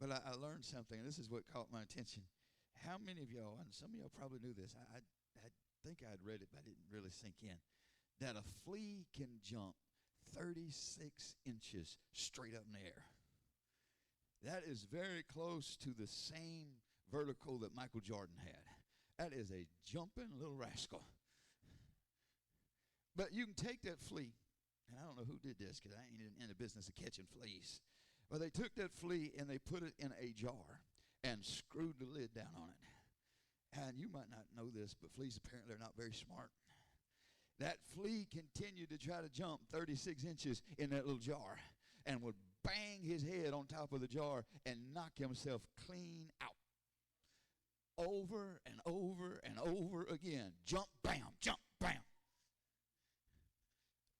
But I learned something, and this is what caught my attention. How many of y'all, and some of y'all probably knew this, I think I'd read it, but it didn't really sink in, that a flea can jump 36 inches straight up in the air. That is very close to the same vertical that Michael Jordan had. That is a jumping little rascal. But you can take that flea, and I don't know who did this because I ain't in the business of catching fleas. But they took that flea and they put it in a jar and screwed the lid down on it. And you might not know this, but fleas apparently are not very smart. That flea continued to try to jump 36 inches in that little jar and would bang his head on top of the jar and knock himself clean out. Over and over and over again. Jump, bam, jump, bam.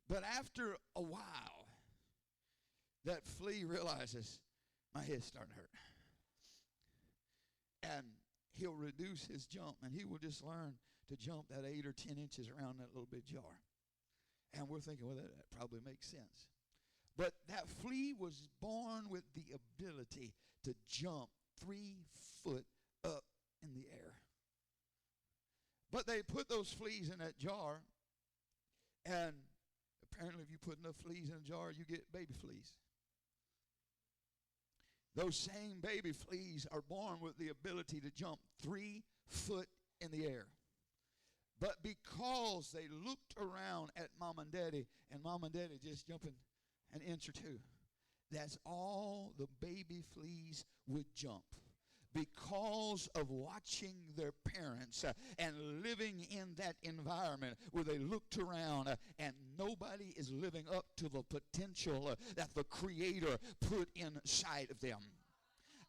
But after a while, that flea realizes my head's starting to hurt. And he'll reduce his jump, and he will just learn to jump that 8 or 10 inches around that little bit jar. And we're thinking, well, that probably makes sense. But that flea was born with the ability to jump 3 foot up in the air. But they put those fleas in that jar, and apparently if you put enough fleas in a jar, you get baby fleas. Those same baby fleas are born with the ability to jump 3 foot in the air. But because they looked around at mom and daddy just jumping an inch or two, that's all the baby fleas would jump. Because of watching their parents and living in that environment where they looked around and nobody is living up to the potential that the Creator put inside of them.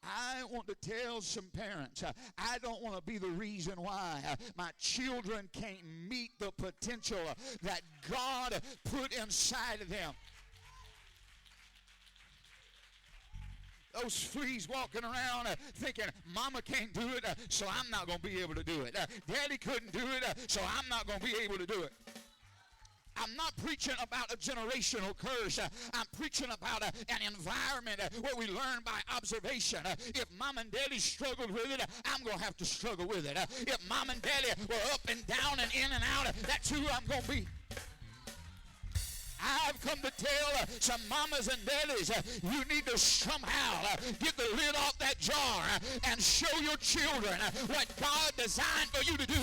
I want to tell some parents, I don't want to be the reason why my children can't meet the potential that God put inside of them. Those fleas walking around thinking, Mama can't do it, so I'm not going to be able to do it. Daddy couldn't do it, so I'm not going to be able to do it. I'm not preaching about a generational curse. I'm preaching about an environment where we learn by observation. If mom and daddy struggled with it, I'm going to have to struggle with it. If mom and daddy were up and down and in and out, that's who I'm going to be. I've come to tell some mamas and daddies, you need to somehow get the lid off that jar and show your children what God designed for you to do.